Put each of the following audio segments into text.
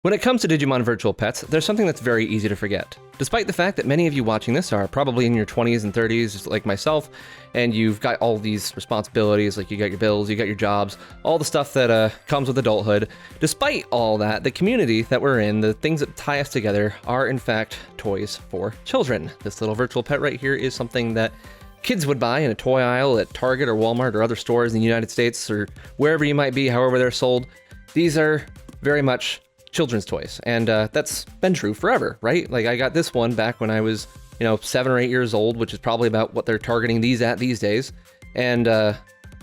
When it comes to Digimon virtual pets, there's something that's very easy to forget. Despite the fact that many of you watching this are probably in your 20s and 30s, like myself, and you've got all these responsibilities, like you got your bills, you got your jobs, all the stuff that comes with adulthood, despite all that, the community that we're in, the things that tie us together, are in fact toys for children. This little virtual pet right here is something that kids would buy in a toy aisle at Target or Walmart or other stores in the United States or wherever you might be, however they're sold. These are very much children's toys, and that's been true forever, right? Like, I got this one back when I was 7 or 8 years old, which is probably about what they're targeting these at these days. And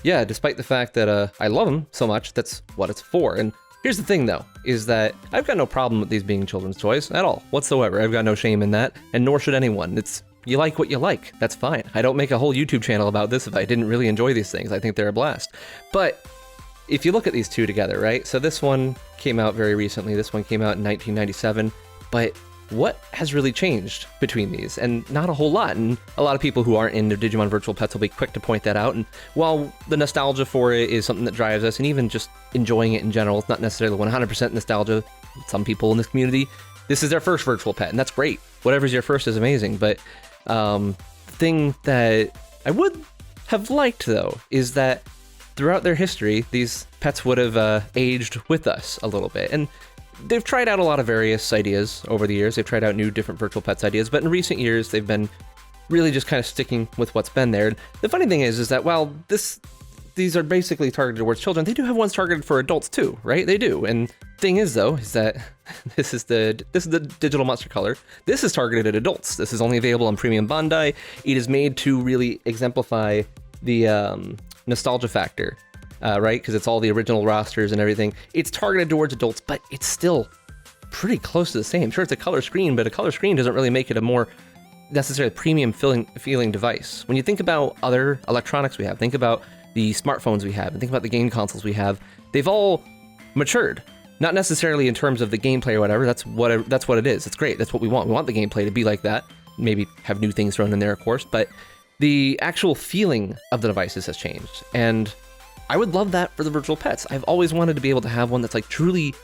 yeah, despite the fact that I love them so much, that's what it's for. And here's the thing though, is that I've got no problem with these being children's toys at all whatsoever. I've got no shame in that, and nor should anyone. You like what you like, that's fine. I don't make a whole YouTube channel about this if I didn't really enjoy these things. I think they're a blast. But if you look at these two together, right? So this one came out very recently. This one came out in 1997. But what has really changed between these? And not a whole lot. And a lot of people who aren't into Digimon virtual pets will be quick to point that out. And while the nostalgia for it is something that drives us, and even just enjoying it in general, it's not necessarily 100% nostalgia. Some people in this community, this is their first virtual pet, and that's great. Whatever's your first is amazing. But the thing that I would have liked, though, is that throughout their history, these pets would have aged with us a little bit. And they've tried out a lot of various ideas over the years. They've tried out new different virtual pets ideas, but in recent years, they've been really just kind of sticking with what's been there. And the funny thing is that while these are basically targeted towards children, they do have ones targeted for adults too, right? They do. And thing is though, is that this is the digital monster color. This is targeted at adults. This is only available on Premium Bandai. It is made to really exemplify the nostalgia factor, right? Because it's all the original rosters and everything. It's targeted towards adults, but it's still pretty close to the same. Sure, it's a color screen, but a color screen doesn't really make it a more necessarily premium feeling device. When you think about other electronics we have, think about the smartphones we have, and think about the game consoles we have, they've all matured. Not necessarily in terms of the gameplay or whatever. That's what it is. It's great. That's what we want. We want the gameplay to be like that. Maybe have new things thrown in there, of course, but the actual feeling of the devices has changed. And I would love that for the virtual pets. I've always wanted to be able to have one that's like truly,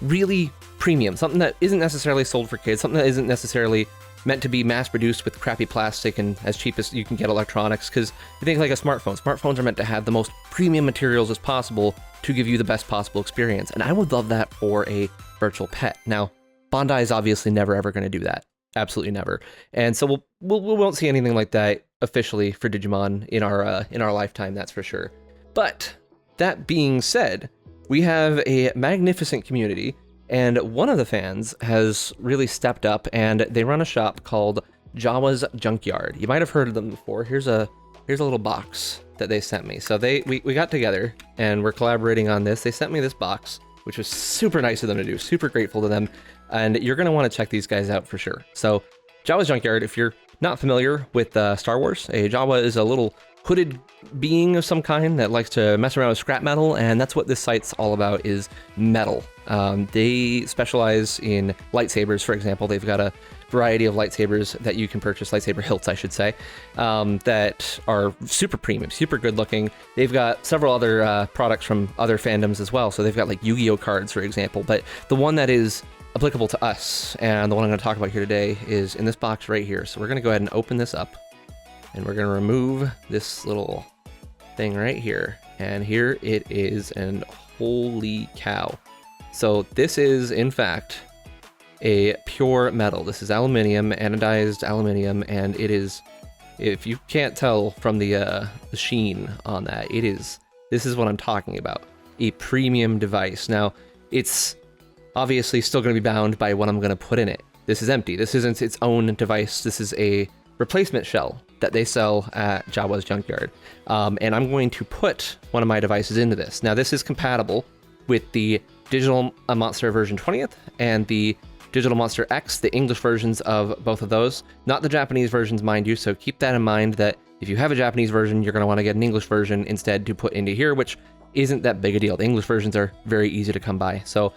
really premium, something that isn't necessarily sold for kids, something that isn't necessarily meant to be mass produced with crappy plastic and as cheap as you can get electronics. Because you think like a smartphone. Smartphones are meant to have the most premium materials as possible to give you the best possible experience. And I would love that for a virtual pet. Now, Bandai is obviously never ever going to do that. Absolutely never. And so we won't see anything like that officially for Digimon in our lifetime, that's for sure. But that being said, we have a magnificent community, and one of the fans has really stepped up, and they run a shop called Jawas Junkyard. You might have heard of them before. Here's a little box that they sent me. So we got together and we're collaborating on this. They sent me this box, which was super nice of them to do. Super grateful to them. And you're going to want to check these guys out for sure. So Jawas Junkyard, if you're not familiar with Star Wars, a Jawa is a little hooded being of some kind that likes to mess around with scrap metal, and that's what this site's all about, is metal. They specialize in lightsabers, for example. They've got a variety of lightsabers that you can purchase, lightsaber hilts, I should say, that are super premium, super good looking. They've got several other products from other fandoms as well. So they've got like Yu-Gi-Oh cards, for example, but the one that is applicable to us, and the one I'm going to talk about here today, is in this box right here. So we're going to go ahead and open this up, and we're going to remove this little thing right here. And here it is, and holy cow. So this is, in fact, a pure metal. This is aluminum, anodized aluminum, and it is, if you can't tell from the sheen on that, this is what I'm talking about. A premium device. Now, it's obviously still going to be bound by what I'm going to put in it. This is empty. This isn't its own device. This is a replacement shell that they sell at Jawas Junkyard. And I'm going to put one of my devices into this. Now, this is compatible with the Digital Monster version 20th and the Digital Monster X, the English versions of both of those. Not the Japanese versions, mind you, so keep that in mind that if you have a Japanese version, you're going to want to get an English version instead to put into here, which isn't that big a deal. The English versions are very easy to come by. So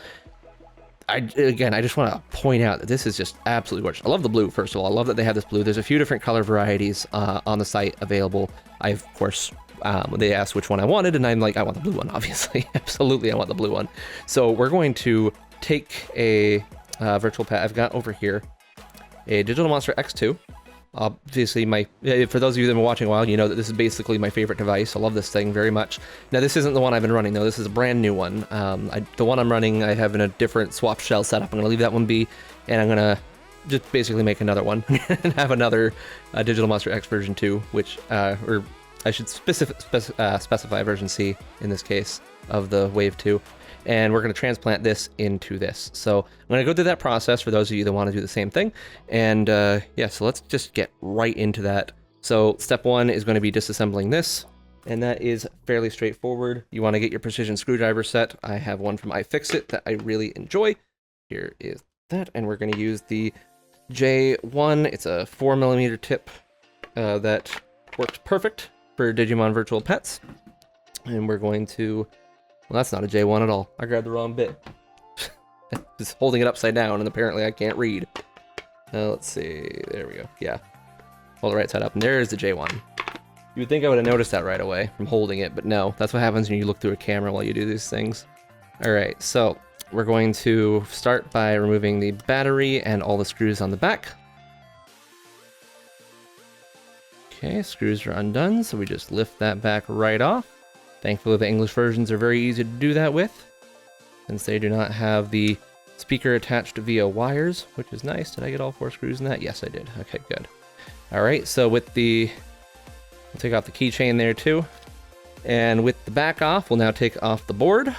I just want to point out that this is just absolutely gorgeous. I love the blue, first of all. I love that they have this blue. There's a few different color varieties on the site available. I, of course, they asked which one I wanted, and I'm like, I want the blue one, obviously. Absolutely, I want the blue one. So we're going to take a virtual pet. I've got over here a Digital Monster X2. Obviously, for those of you that have been watching a while, you know that this is basically my favorite device. I love this thing very much. Now, this isn't the one I've been running, though. This is a brand new one. The one I'm running, I have in a different swap shell setup. I'm going to leave that one be, and I'm going to just basically make another one and have another Digital Monster X version 2, which, or I should specify version C in this case of the Wave 2. And we're going to transplant this into this. So I'm going to go through that process for those of you that want to do the same thing. And yeah, so let's just get right into that. So step 1 is going to be disassembling this. And that is fairly straightforward. You want to get your precision screwdriver set. I have one from iFixit that I really enjoy. Here is that. And we're going to use the J1. It's a 4mm tip that works perfect for Digimon Virtual Pets. And we're going to... Well, that's not a J1 at all. I grabbed the wrong bit. Just holding it upside down, and apparently I can't read. Let's see. There we go. Yeah. Hold it right side up, and there's the J1. You would think I would have noticed that right away from holding it, but no. That's what happens when you look through a camera while you do these things. All right, so we're going to start by removing the battery and all the screws on the back. Okay, screws are undone, so we just lift that back right off. Thankfully, the English versions are very easy to do that with, since they do not have the speaker attached via wires, which is nice. Did I get all 4 screws in that? Yes, I did. Okay, good. All right, so with we'll take off the keychain there too. And with the back off, we'll now take off the board.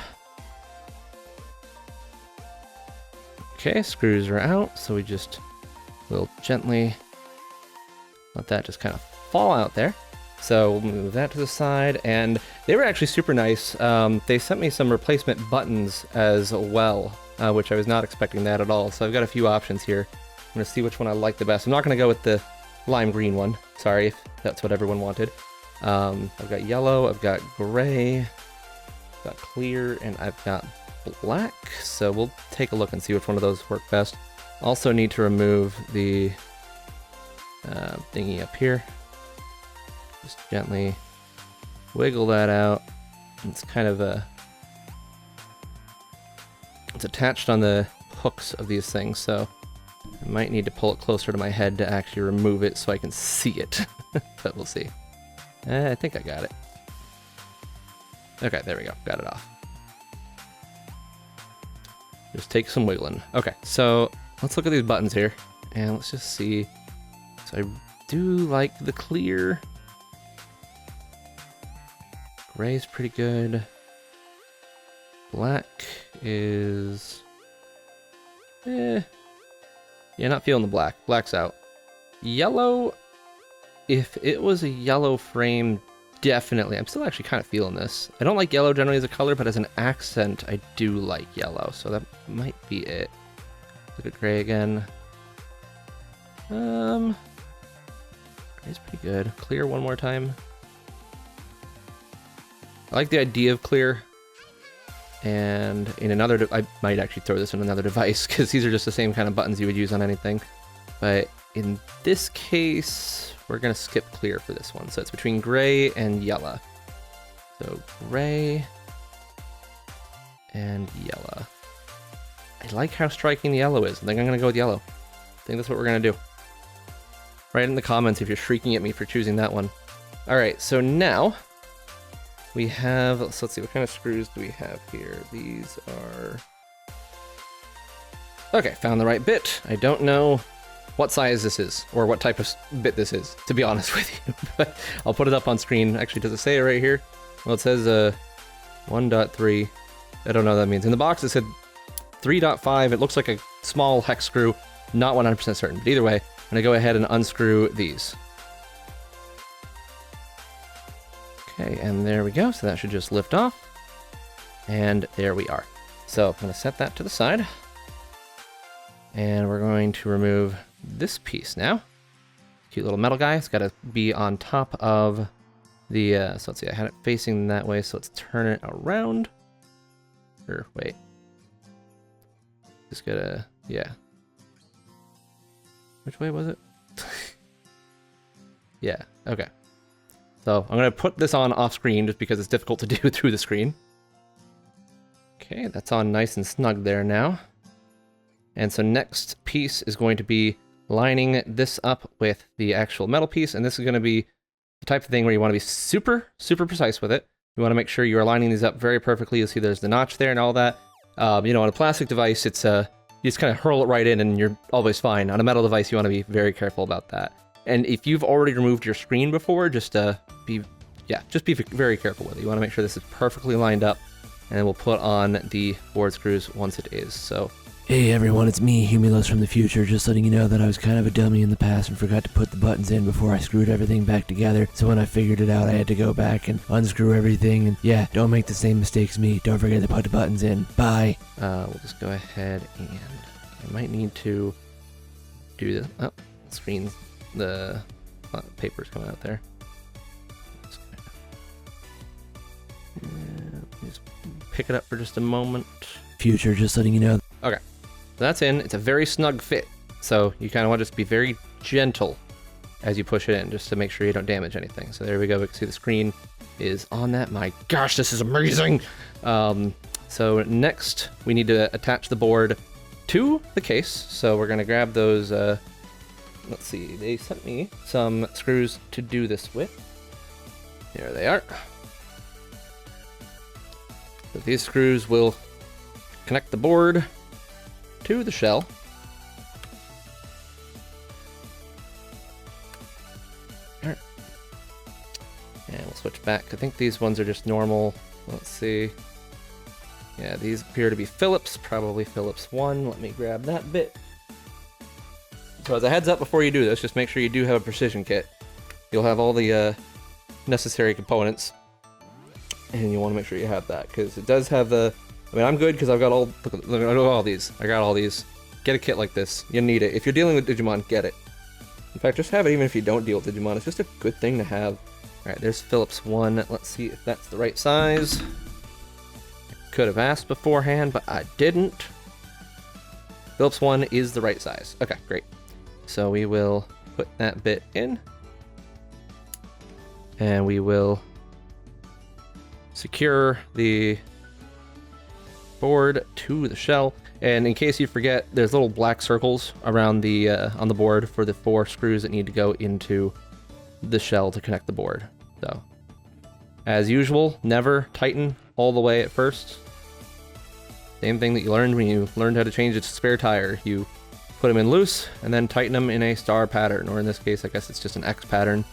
Okay, screws are out, so we just will gently let that just kind of fall out there. So we'll move that to the side, and they were actually super nice. They sent me some replacement buttons as well, which I was not expecting that at all. So I've got a few options here. I'm going to see which one I like the best. I'm not going to go with the lime green one. Sorry if that's what everyone wanted. I've got yellow, I've got gray, I've got clear, and I've got black. So we'll take a look and see which one of those work best. Also need to remove the thingy up here. Just gently wiggle that out. It's kind of it's attached on the hooks of these things, so I might need to pull it closer to my head to actually remove it so I can see it. But we'll see. I think I got it. Okay, there we go. Got it off. Just take some wiggling. Okay, so let's look at these buttons here, and let's just see. So I do like the clear. Gray's pretty good. Black is... Yeah, not feeling the black. Black's out. Yellow, if it was a yellow frame, definitely. I'm still actually kind of feeling this. I don't like yellow generally as a color, but as an accent, I do like yellow. So that might be it. Look at gray again. Gray's pretty good. Clear one more time. I like the idea of clear, and in another, I might actually throw this in another device, because these are just the same kind of buttons you would use on anything. But in this case, we're going to skip clear for this one. So it's between gray and yellow. So gray and yellow. I like how striking the yellow is. I think I'm going to go with yellow. I think that's what we're going to do. Write in the comments if you're shrieking at me for choosing that one. All right, so now we have, so let's see, what kind of screws do we have here? These are... Okay, found the right bit. I don't know what size this is, or what type of bit this is, to be honest with you. But I'll put it up on screen. Actually, does it say it right here? Well, it says 1.3. I don't know what that means. In the box, it said 3.5. It looks like a small hex screw. Not 100% certain. But either way, I'm going to go ahead and unscrew these. Okay, and there we go. So that should just lift off. And there we are. So I'm going to set that to the side. And we're going to remove this piece now. Cute little metal guy. It's got to be on top of the... so let's see, I had it facing that way, so let's turn it around. Or, wait. Just gotta... yeah. Which way was it? Yeah, okay. So I'm going to put this on off screen just because it's difficult to do through the screen. Okay, that's on nice and snug there now. And so next piece is going to be lining this up with the actual metal piece, and this is going to be the type of thing where you want to be super, super precise with it. You want to make sure you are lining these up very perfectly. You'll see there's the notch there and all that. You know, on a plastic device, it's you just kind of hurl it right in and you're always fine. On a metal device, you want to be very careful about that. And if you've already removed your screen before, just be very careful with it. You want to make sure this is perfectly lined up, and then we'll put on the board screws once it is. So, hey everyone, it's me, Humulus from the future, just letting you know that I was kind of a dummy in the past and forgot to put the buttons in before I screwed everything back together. So when I figured it out, I had to go back and unscrew everything. And yeah, don't make the same mistakes as me. Don't forget to put the buttons in. Bye. We'll just go ahead and I might need to do this. Oh, screen, the paper's coming out there. Just pick it up for just a moment. Future, just letting you know. Okay. That's in. It's a very snug fit, so you kind of want to just be very gentle as you push it in, just to make sure you don't damage anything. So there we go. We can see the screen is on that. My gosh, this is amazing! So next, we need to attach the board to the case. So we're going to grab those, let's see, they sent me some screws to do this with. There they are. So these screws will connect the board to the shell. All right. And we'll switch back. I think these ones are just normal. Let's see. Yeah, these appear to be Phillips, probably Phillips 1. Let me grab that bit. So as a heads up before you do this, just make sure you do have a precision kit. You'll have all the necessary components, and you want to make sure you have that, because it does have the... I mean, I'm good because I've got all... Look at all these. I got all these. Get a kit like this. You need it. If you're dealing with Digimon, get it. In fact, just have it even if you don't deal with Digimon. It's just a good thing to have. Alright, there's Phillips 1. Let's see if that's the right size. Could have asked beforehand, but I didn't. Phillips 1 is the right size. Okay, great. So we will put that bit in. And we will secure the board to the shell. And in case you forget, there's little black circles around the on the board for the 4 screws that need to go into the shell to connect the board. So, as usual, never tighten all the way at first. Same thing that you learned when you learned how to change a spare tire. You put them in loose and then tighten them in a star pattern, or in this case, I guess it's just an X pattern.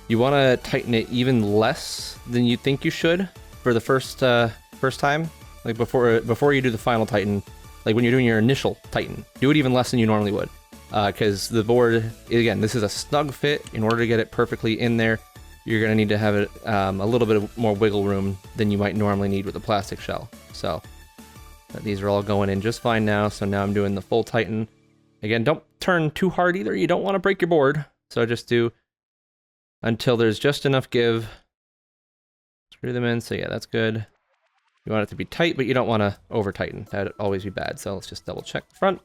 You want to tighten it even less than you think you should for the first time. Like before you do the final tighten, like when you're doing your initial tighten, do it even less than you normally would. Because the board, again, this is a snug fit. In order to get it perfectly in there, you're going to need to have it a little bit more wiggle room than you might normally need with a plastic shell. So these are all going in just fine now. So now I'm doing the full tighten. Again, don't turn too hard either. You don't want to break your board. So just do until there's just enough give. Screw them in. So yeah, that's good. You want it to be tight, but you don't want to over tighten. That'd always be bad. So let's just double check the front.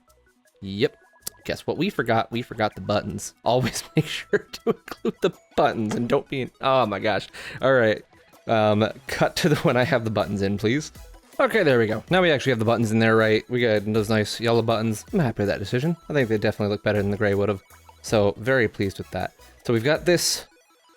Yep. Guess what we forgot? We forgot the buttons. Always make sure to include the buttons and don't be... Oh my gosh. All right. Cut to when I have the buttons in, please. Okay, there we go. Now we actually have the buttons in there, right? We got those nice yellow buttons. I'm happy with that decision. I think they definitely look better than the gray would have. So very pleased with that. So we've got this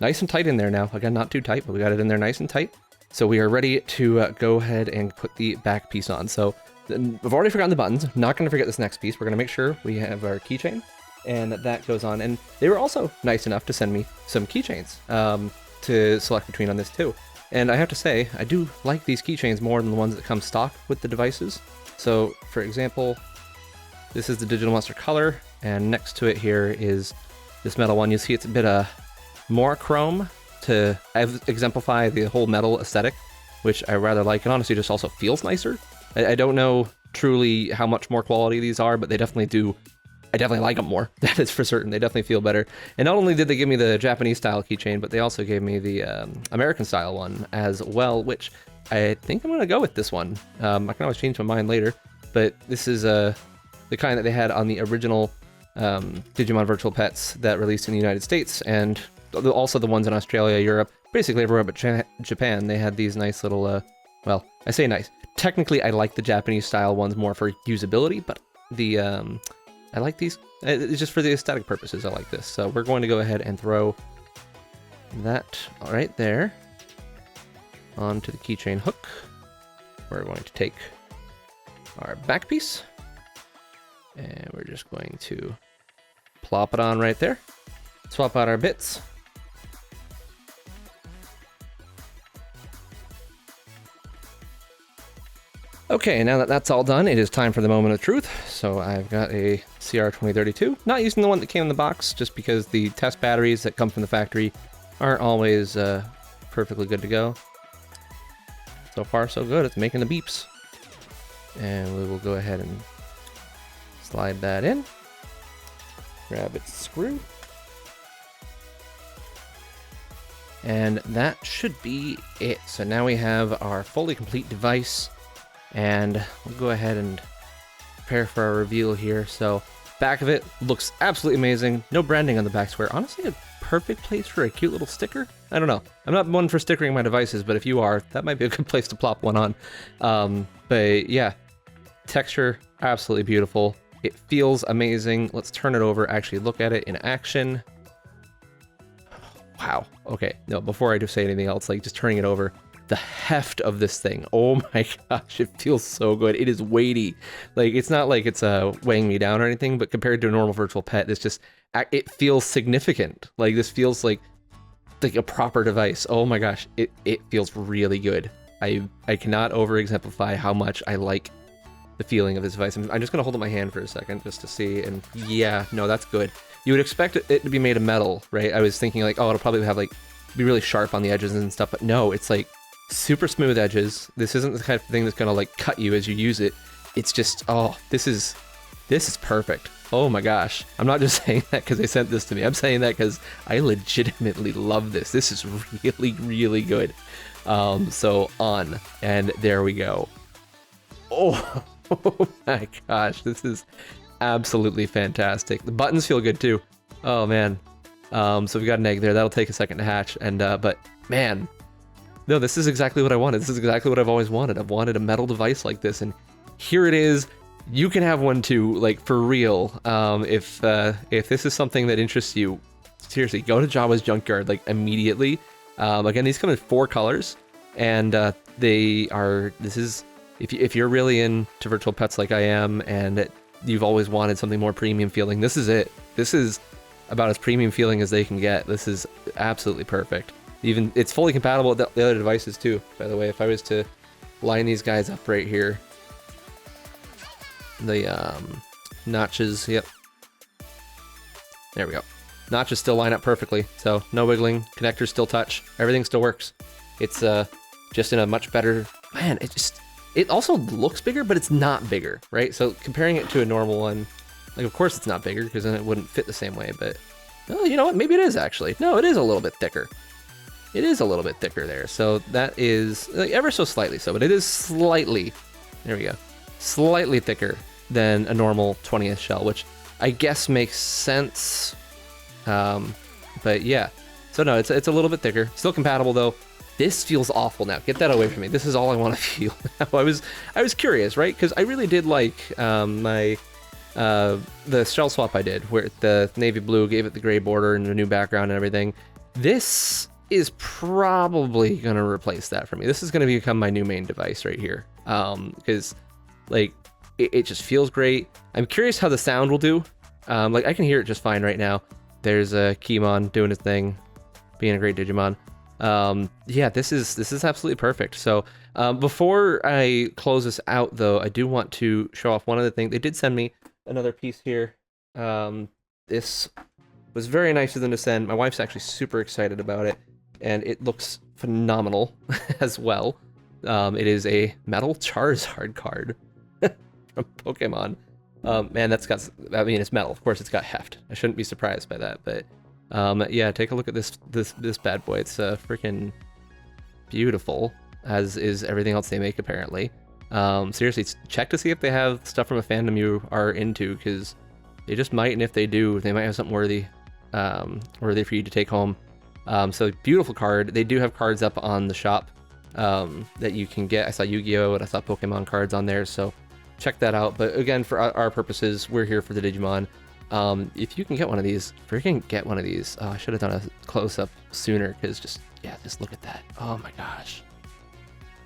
nice and tight in there now. Again, not too tight, but we got it in there nice and tight. So we are ready to go ahead and put the back piece on. So I've already forgotten the buttons. Not going to forget this next piece. We're going to make sure we have our keychain and that goes on. And they were also nice enough to send me some keychains to select between on this too. And I have to say, I do like these keychains more than the ones that come stock with the devices. So for example, this is the Digital Monster color, and next to it here is this metal one. You see it's a bit more chrome to exemplify the whole metal aesthetic, which I rather like, and honestly just also feels nicer. I don't know truly how much more quality these are, but they definitely do. I definitely like them more. That is for certain. They definitely feel better. And not only did they give me the Japanese style keychain, but they also gave me the American style one as well, which I think I'm going to go with this one. I can always change my mind later, but this is the kind that they had on the original Digimon Virtual Pets that released in the United States, and also the ones in Australia, Europe, basically everywhere but Japan, they had these nice little, well, I say nice. Technically, I like the Japanese style ones more for usability, but the, I like these, it's just for the aesthetic purposes, I like this. So we're going to go ahead and throw that right there onto the keychain hook. We're going to take our back piece, and we're just going to plop it on right there. Swap out our bits. Okay, now that that's all done, it is time for the moment of truth. So I've got a CR2032, not using the one that came in the box, just because the test batteries that come from the factory aren't always perfectly good to go. So far, so good. It's making the beeps. And we will go ahead and slide that in. Grab its screw. And that should be it. So now we have our fully complete device. And we'll go ahead and prepare for our reveal here. So back of it looks absolutely amazing. No branding on the back square. Honestly, a perfect place for a cute little sticker. I don't know. I'm not one for stickering my devices, but if you are, that might be a good place to plop one on. But yeah, texture, absolutely beautiful. It feels amazing. Let's turn it over, actually look at it in action. Wow. Okay. No, before I do say anything else, like just turning it over, the heft of this thing. Oh my gosh, it feels so good. It is weighty. Like, it's not like it's weighing me down or anything, but compared to a normal virtual pet, it's just, it feels significant. Like, this feels like a proper device. Oh my gosh, it feels really good. I cannot over exemplify how much I like the feeling of this device. I'm just gonna hold up my hand for a second just to see, and yeah, no, that's good. You would expect it to be made of metal, right? I was thinking like, oh, it'll probably have like, be really sharp on the edges and stuff, but no, it's like super smooth edges. This isn't the kind of thing that's gonna like cut you as you use it. It's just, oh, this is perfect. Oh my gosh. I'm not just saying that because they sent this to me. I'm saying that because I legitimately love this. This is really, really good. So on, and there we go. Oh, oh my gosh, this is absolutely fantastic. The buttons feel good too. Oh man. So we got an egg there. That'll take a second to hatch. And but man, no, this is exactly what I wanted. This is exactly what I've always wanted. I've wanted a metal device like this, and here it is. You can have one too, like for real. If this is something that interests you, seriously, go to Jawas Junkyard like immediately. Again, these come in 4 colors, and they are. This is if you're really into virtual pets like I am, and you've always wanted something more premium feeling. This is it. This is about as premium feeling as they can get. This is absolutely perfect. Even it's fully compatible with the other devices too. By the way, if I was to line these guys up right here, the notches, yep, there we go. Notches still line up perfectly, so no wiggling. Connectors still touch. Everything still works. It's just in a much better, man. It also looks bigger, but it's not bigger, right? So comparing it to a normal one, like of course it's not bigger because then it wouldn't fit the same way. But oh, you know what? Maybe it is actually. No, it is a little bit thicker. It is a little bit thicker there. So that is like ever so slightly so, but it is slightly. There we go. Slightly thicker than a normal 20th shell, which I guess makes sense. But yeah, so no, it's a little bit thicker. Still compatible though. This feels awful now. Get that away from me. This is all I want to feel now. I was curious, right? Because I really did like the shell swap I did, where the navy blue gave it the gray border and a new background and everything. This is probably gonna replace that for me. This is gonna become my new main device right here. Because like it just feels great. I'm curious how the sound will do. Like I can hear it just fine right now. There's a Keymon doing his thing, being a great Digimon. Yeah, this is absolutely perfect. So before I close this out though, I do want to show off one other thing. They did send me another piece here. This was very nice of them to send. My wife's actually super excited about it, and it looks phenomenal as well. It is a metal Charizard card from Pokemon. Man, that's got, I mean, it's metal. Of course, it's got heft. I shouldn't be surprised by that, but yeah, take a look at this bad boy. It's freaking beautiful, as is everything else they make, apparently. Seriously, check to see if they have stuff from a fandom you are into, because they just might, and if they do, they might have something worthy for you to take home. So beautiful card. They do have cards up on the shop that you can get. I saw Yu-Gi-Oh! And I saw Pokemon cards on there, so check that out. But again, for our purposes, we're here for the Digimon. If you can get one of these, freaking get one of these. I should have done a close-up sooner, because just look at that. Oh my gosh.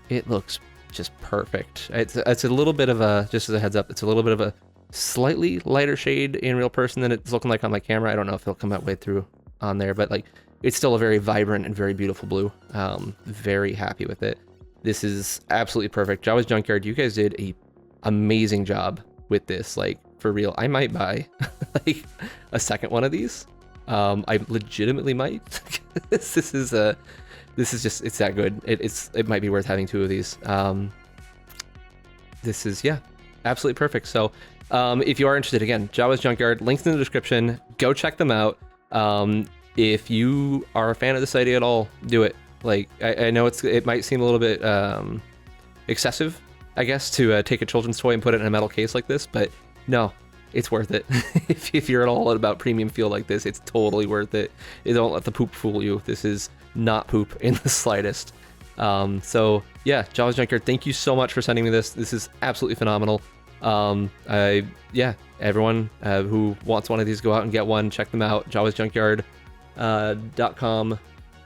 It looks just perfect. It's a little bit of a, just as a heads up, it's a little bit of a slightly lighter shade in real person than it's looking like on my camera. I don't know if it'll come out way through on there, but like, it's still a very vibrant and very beautiful blue. Very happy with it. This is absolutely perfect. Jawas Junkyard, you guys did a amazing job with this. Like, for real, I might buy like a second one of these. I legitimately might. This is just, it's that good. It might be worth having 2 of these. This is, absolutely perfect. So if you are interested, again, Jawas Junkyard, links in the description. Go check them out. If you are a fan of this idea at all, do it. Like, I know it might seem a little bit excessive, I guess, to take a children's toy and put it in a metal case like this, but no, it's worth it. If you're at all about premium feel like this, it's totally worth it. Don't let the poop fool you. This is not poop in the slightest. So yeah, Jawas Junkyard, thank you so much for sending me this. This is absolutely phenomenal. Everyone who wants one of these, go out and get one. Check them out. JawasJunkyard.com.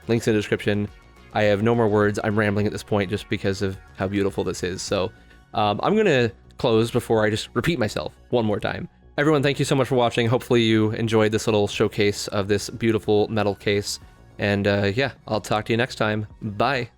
Links in the description. I have no more words. I'm rambling at this point just because of how beautiful this is. So I'm going to close before I just repeat myself one more time. Everyone, thank you so much for watching. Hopefully you enjoyed this little showcase of this beautiful metal case. And I'll talk to you next time. Bye.